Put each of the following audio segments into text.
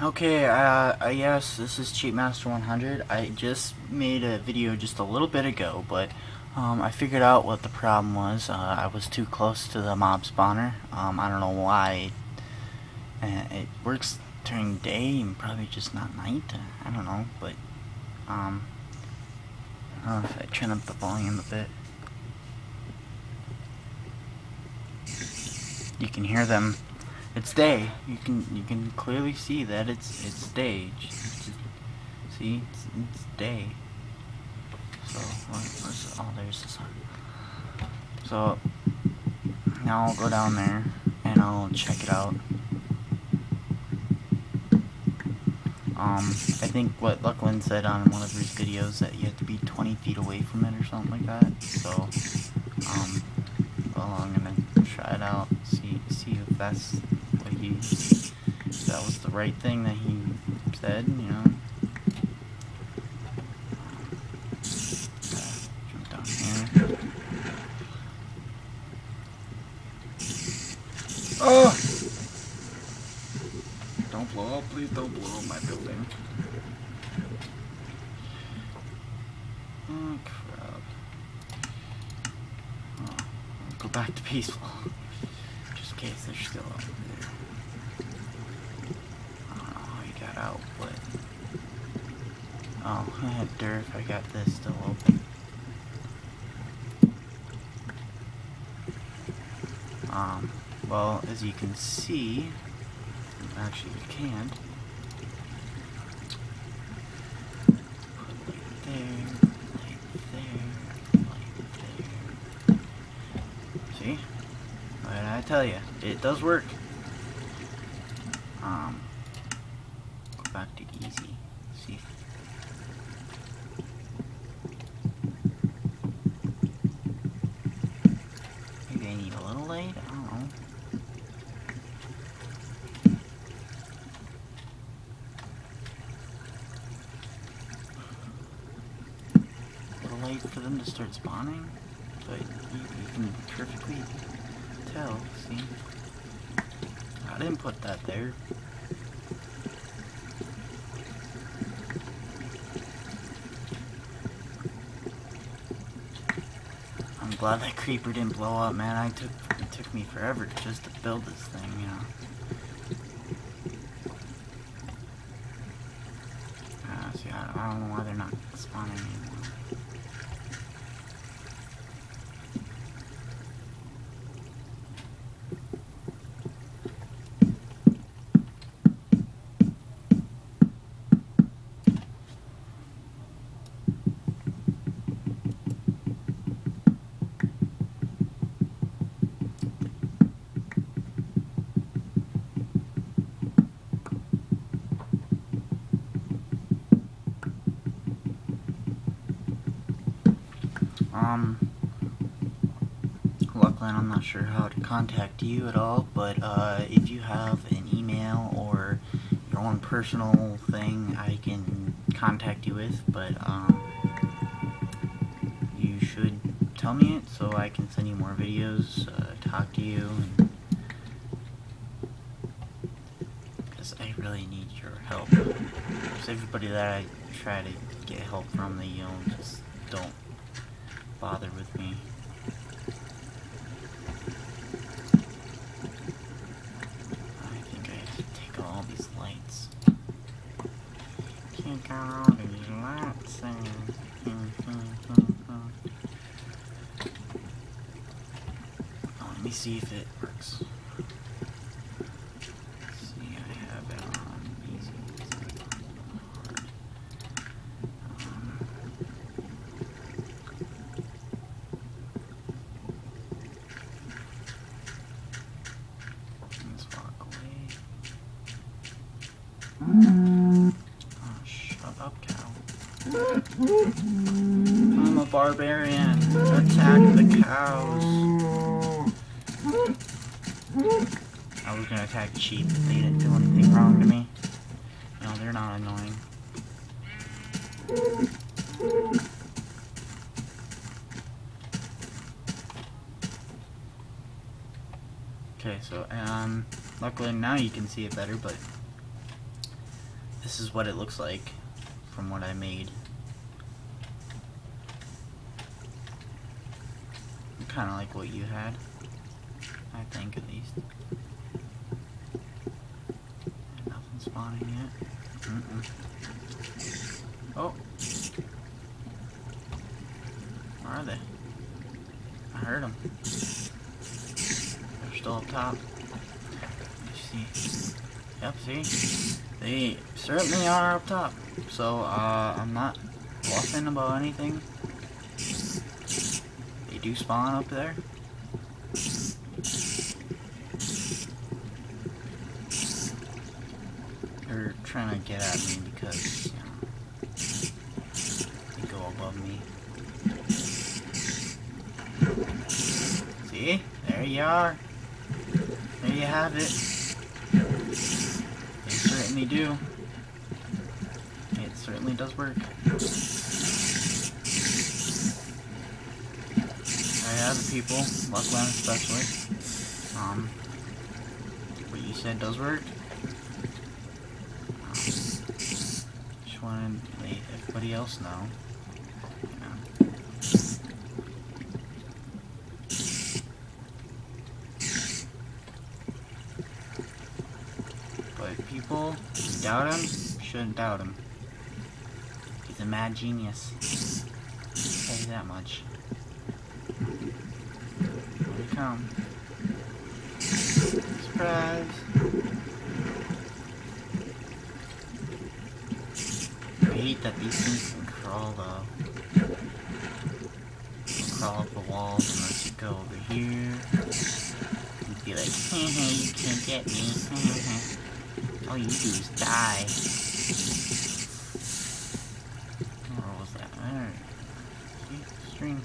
Okay, yes, this is Cheatmaster100. I just made a video just a little bit ago, but I figured out what the problem was. I was too close to the mob spawner. I don't know why. It works during day and probably just not night. I don't know, but I don't know if I turn up the volume a bit. You can hear them. It's day. You can clearly see that it's day. See, it's day. So where's there's the sun. So now I'll go down there and I'll check it out. I think what Lucklin said on one of his videos that you have to be 20 feet away from it or something like that. So well, I'm gonna try it out. See if that's what if that was the right thing that he said, you know. Jump down here. Oh! Don't blow up, please don't blow up my building. Oh crap. Oh, I'll go back to peaceful. Just in case they're still up there. I don't know how he got out, but oh, I had dirt if I got this still open. Well, as you can see, actually you can't. Put light there, light there. See? What did I tell you? It does work. Go back to easy. See? Maybe I need a little light? I don't know. Light for them to start spawning, but you can perfectly tell, see? I didn't put that there. I'm glad that creeper didn't blow up, man. It took me forever just to build this thing, you know. See, I don't know why they're not spawning anymore. Luckily, I'm not sure how to contact you at all, but if you have an email or your own personal thing, I can contact you with, but you should tell me it so I can send you more videos, talk to you, because I really need your help. Because everybody that I try to get help from, they just don't bother with me. I think I have to take all these lights. Take out all these lights oh, let me see if it works. See, I have it on easy. Oh, shut up, cow. I'm a barbarian. Attack the cows. I was gonna attack sheep if they didn't do anything wrong to me. No, they're not annoying. Okay, so luckily now you can see it better, but this is what it looks like from what I made. Kind of like what you had, I think, at least. Nothing spawning yet. Oh, where are they? I heard them. They're still up top. Let me see. Yep, see? They certainly are up top. So, I'm not bluffing about anything. They do spawn up there. They're trying to get at me because, you know, they go above me. See? There you are. There you have it. They certainly do. It certainly does work. Other people, Luckland especially, what you said does work. Just wanted to let everybody else know, you know. But people who doubt him shouldn't doubt him. He's a mad genius. I'll tell you that much. Come. Surprise! I hate that these things can crawl though. They'll crawl up the walls unless you go over here. And be like, hehe, you can't get me. All you do is die. Where was that? There. See? String.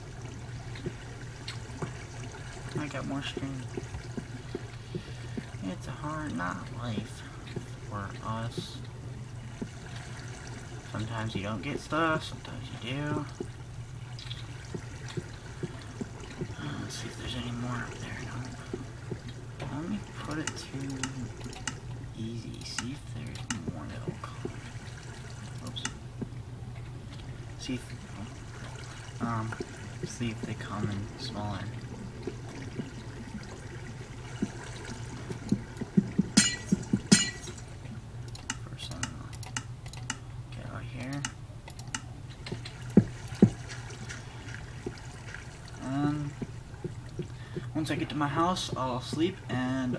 I got more string. It's a hard knock life for us. Sometimes you don't get stuff, sometimes you do. Let's see if there's any more up there. No. Let me put it to easy. See if there's more that'll come. Oops. See if they come in smaller. Once I get to my house, I'll sleep, and,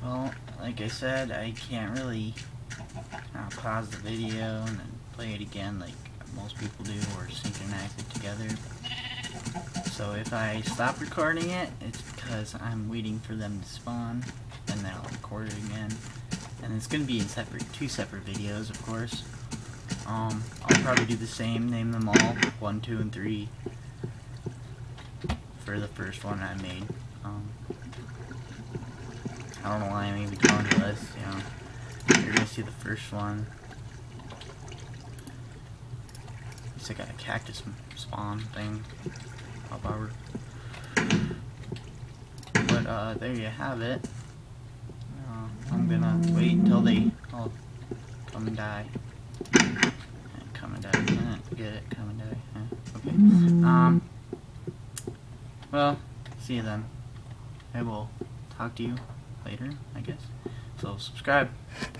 well, like I said, I can't really pause the video and then play it again like most people do, or synchronize it together. So if I stop recording it, it's because I'm waiting for them to spawn, and then I'll record it again. And it's going to be in two separate videos, of course. I'll probably do the same, name them all, 1, 2, and 3. For the first one I made. I don't know why I'm even calling it this, you know. You're gonna see the first one. At least I got a cactus spawn thing. However. But there you have it. I'm gonna wait until they all come and die. Come and die. Forget it, come and die. Okay. Well, see you then. I will talk to you later, I guess. So subscribe.